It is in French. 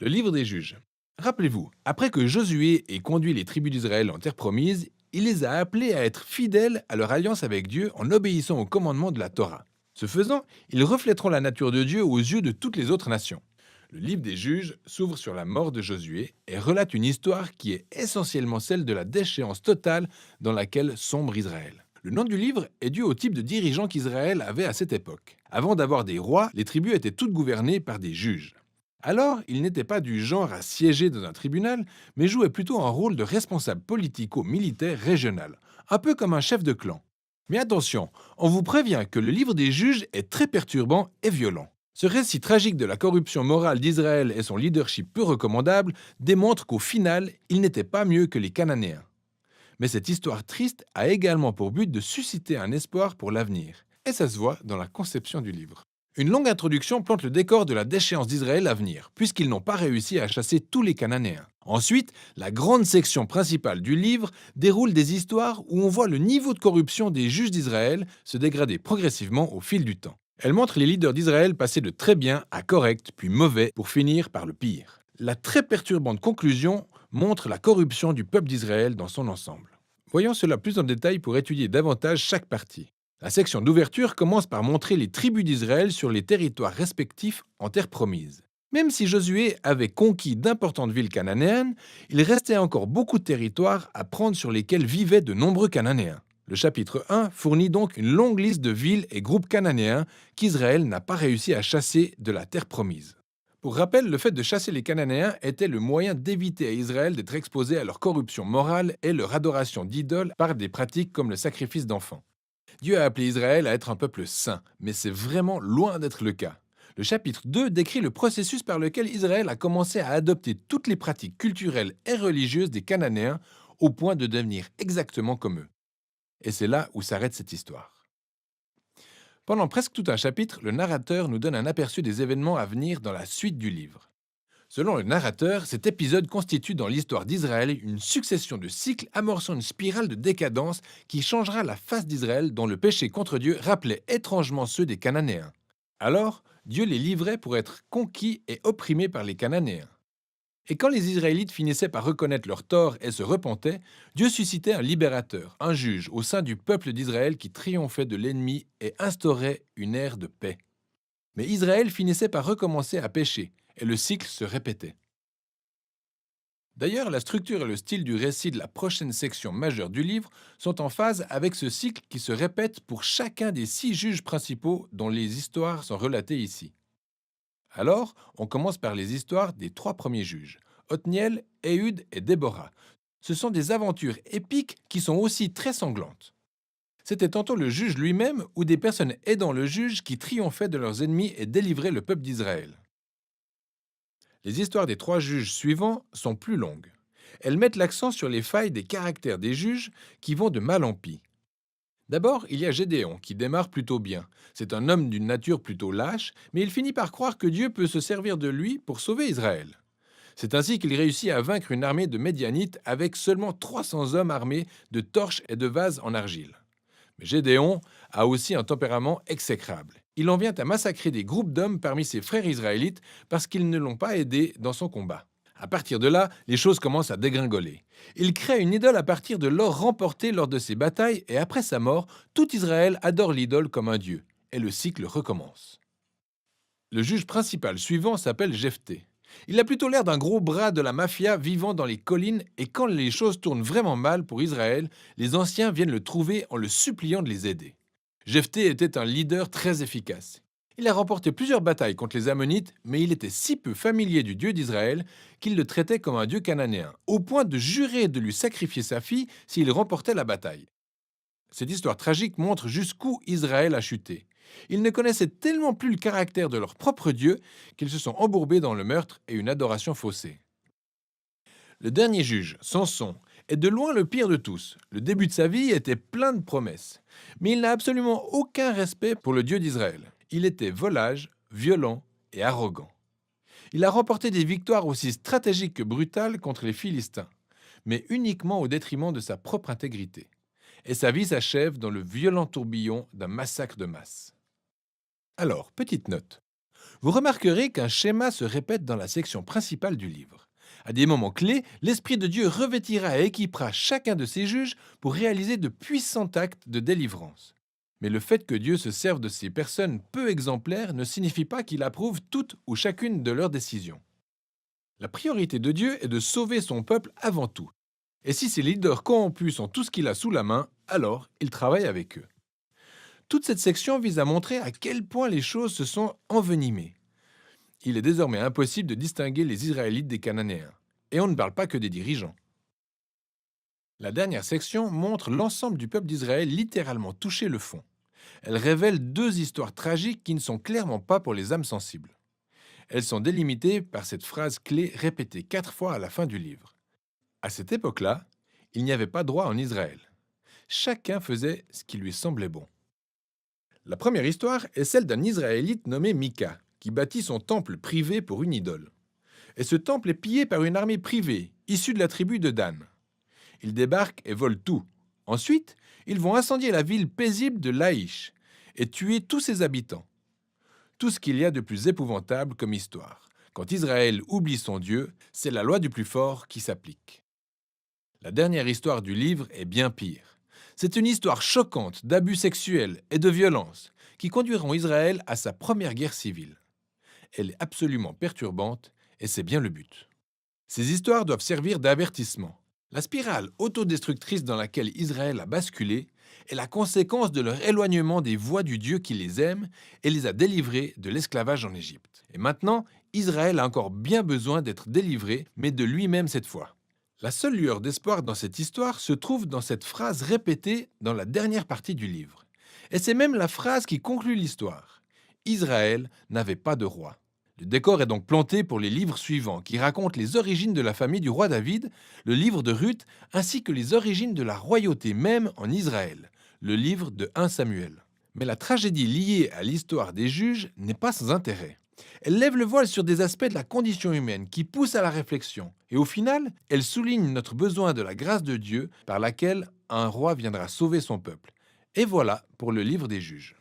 Le livre des juges. Rappelez-vous, après que Josué ait conduit les tribus d'Israël en terre promise, il les a appelés à être fidèles à leur alliance avec Dieu en obéissant aux commandements de la Torah. Ce faisant, ils reflèteront la nature de Dieu aux yeux de toutes les autres nations. Le livre des juges s'ouvre sur la mort de Josué et relate une histoire qui est essentiellement celle de la déchéance totale dans laquelle sombre Israël. Le nom du livre est dû au type de dirigeants qu'Israël avait à cette époque. Avant d'avoir des rois, les tribus étaient toutes gouvernées par des juges. Alors, il n'était pas du genre à siéger dans un tribunal, mais jouait plutôt un rôle de responsable politico-militaire régional, un peu comme un chef de clan. Mais attention, on vous prévient que le livre des juges est très perturbant et violent. Ce récit tragique de la corruption morale d'Israël et son leadership peu recommandable démontre qu'au final, il n'était pas mieux que les Cananéens. Mais cette histoire triste a également pour but de susciter un espoir pour l'avenir. Et ça se voit dans la conception du livre. Une longue introduction plante le décor de la déchéance d'Israël à venir, puisqu'ils n'ont pas réussi à chasser tous les Cananéens. Ensuite, la grande section principale du livre déroule des histoires où on voit le niveau de corruption des juges d'Israël se dégrader progressivement au fil du temps. Elle montre les leaders d'Israël passer de très bien à correct, puis mauvais, pour finir par le pire. La très perturbante conclusion montre la corruption du peuple d'Israël dans son ensemble. Voyons cela plus en détail pour étudier davantage chaque partie. La section d'ouverture commence par montrer les tribus d'Israël sur les territoires respectifs en terre promise. Même si Josué avait conquis d'importantes villes cananéennes, il restait encore beaucoup de territoires à prendre sur lesquels vivaient de nombreux Cananéens. Le chapitre 1 fournit donc une longue liste de villes et groupes cananéens qu'Israël n'a pas réussi à chasser de la terre promise. Pour rappel, le fait de chasser les Cananéens était le moyen d'éviter à Israël d'être exposé à leur corruption morale et leur adoration d'idoles par des pratiques comme le sacrifice d'enfants. Dieu a appelé Israël à être un peuple saint, mais c'est vraiment loin d'être le cas. Le chapitre 2 décrit le processus par lequel Israël a commencé à adopter toutes les pratiques culturelles et religieuses des Cananéens au point de devenir exactement comme eux. Et c'est là où s'arrête cette histoire. Pendant presque tout un chapitre, le narrateur nous donne un aperçu des événements à venir dans la suite du livre. Selon le narrateur, cet épisode constitue dans l'histoire d'Israël une succession de cycles amorçant une spirale de décadence qui changera la face d'Israël dont le péché contre Dieu rappelait étrangement ceux des Cananéens. Alors, Dieu les livrait pour être conquis et opprimés par les Cananéens. Et quand les Israélites finissaient par reconnaître leurs torts et se repentaient, Dieu suscitait un libérateur, un juge au sein du peuple d'Israël qui triomphait de l'ennemi et instaurait une ère de paix. Mais Israël finissait par recommencer à pécher, et le cycle se répétait. D'ailleurs, la structure et le style du récit de la prochaine section majeure du livre sont en phase avec ce cycle qui se répète pour chacun des 6 juges principaux dont les histoires sont relatées ici. Alors, on commence par les histoires des 3 premiers juges, Othniel, Éhud et Déborah. Ce sont des aventures épiques qui sont aussi très sanglantes. C'était tantôt le juge lui-même ou des personnes aidant le juge qui triomphaient de leurs ennemis et délivraient le peuple d'Israël. Les histoires des 3 juges suivants sont plus longues. Elles mettent l'accent sur les failles des caractères des juges qui vont de mal en pis. D'abord, il y a Gédéon, qui démarre plutôt bien. C'est un homme d'une nature plutôt lâche, mais il finit par croire que Dieu peut se servir de lui pour sauver Israël. C'est ainsi qu'il réussit à vaincre une armée de Médianites avec seulement 300 hommes armés de torches et de vases en argile. Mais Gédéon a aussi un tempérament exécrable. Il en vient à massacrer des groupes d'hommes parmi ses frères israélites parce qu'ils ne l'ont pas aidé dans son combat. À partir de là, les choses commencent à dégringoler. Il crée une idole à partir de l'or remporté lors de ses batailles et après sa mort, tout Israël adore l'idole comme un dieu. Et le cycle recommence. Le juge principal suivant s'appelle Jephthé. Il a plutôt l'air d'un gros bras de la mafia vivant dans les collines et quand les choses tournent vraiment mal pour Israël, les anciens viennent le trouver en le suppliant de les aider. Jephthé était un leader très efficace. Il a remporté plusieurs batailles contre les Ammonites, mais il était si peu familier du Dieu d'Israël qu'il le traitait comme un dieu cananéen, au point de jurer de lui sacrifier sa fille s'il remportait la bataille. Cette histoire tragique montre jusqu'où Israël a chuté. Ils ne connaissaient tellement plus le caractère de leur propre Dieu qu'ils se sont embourbés dans le meurtre et une adoration faussée. Le dernier juge, Samson, est de loin le pire de tous. Le début de sa vie était plein de promesses. Mais il n'a absolument aucun respect pour le Dieu d'Israël. Il était volage, violent et arrogant. Il a remporté des victoires aussi stratégiques que brutales contre les Philistins, mais uniquement au détriment de sa propre intégrité. Et sa vie s'achève dans le violent tourbillon d'un massacre de masse. Alors, petite note. Vous remarquerez qu'un schéma se répète dans la section principale du livre. À des moments clés, l'Esprit de Dieu revêtira et équipera chacun de ses juges pour réaliser de puissants actes de délivrance. Mais le fait que Dieu se serve de ces personnes peu exemplaires ne signifie pas qu'il approuve toutes ou chacune de leurs décisions. La priorité de Dieu est de sauver son peuple avant tout. Et si ces leaders corrompus sont tout ce qu'il a sous la main, alors il travaille avec eux. Toute cette section vise à montrer à quel point les choses se sont envenimées. Il est désormais impossible de distinguer les Israélites des Cananéens. Et on ne parle pas que des dirigeants. La dernière section montre l'ensemble du peuple d'Israël littéralement toucher le fond. Elle révèle deux histoires tragiques qui ne sont clairement pas pour les âmes sensibles. Elles sont délimitées par cette phrase clé répétée 4 fois à la fin du livre. À cette époque-là, il n'y avait pas de roi en Israël. Chacun faisait ce qui lui semblait bon. La première histoire est celle d'un Israélite nommé Mika, qui bâtit son temple privé pour une idole. Et ce temple est pillé par une armée privée, issue de la tribu de Dan. Ils débarquent et volent tout. Ensuite, ils vont incendier la ville paisible de Laïch et tuer tous ses habitants. Tout ce qu'il y a de plus épouvantable comme histoire. Quand Israël oublie son Dieu, c'est la loi du plus fort qui s'applique. La dernière histoire du livre est bien pire. C'est une histoire choquante d'abus sexuels et de violence qui conduiront Israël à sa première guerre civile. Elle est absolument perturbante et c'est bien le but. Ces histoires doivent servir d'avertissement. La spirale autodestructrice dans laquelle Israël a basculé est la conséquence de leur éloignement des voies du Dieu qui les aime et les a délivrés de l'esclavage en Égypte. Et maintenant, Israël a encore bien besoin d'être délivré, mais de lui-même cette fois. La seule lueur d'espoir dans cette histoire se trouve dans cette phrase répétée dans la dernière partie du livre. Et c'est même la phrase qui conclut l'histoire. Israël n'avait pas de roi. Le décor est donc planté pour les livres suivants qui racontent les origines de la famille du roi David, le livre de Ruth, ainsi que les origines de la royauté même en Israël, le livre de 1 Samuel. Mais la tragédie liée à l'histoire des juges n'est pas sans intérêt. Elle lève le voile sur des aspects de la condition humaine qui poussent à la réflexion. Et au final, elle souligne notre besoin de la grâce de Dieu par laquelle un roi viendra sauver son peuple. Et voilà pour le livre des juges.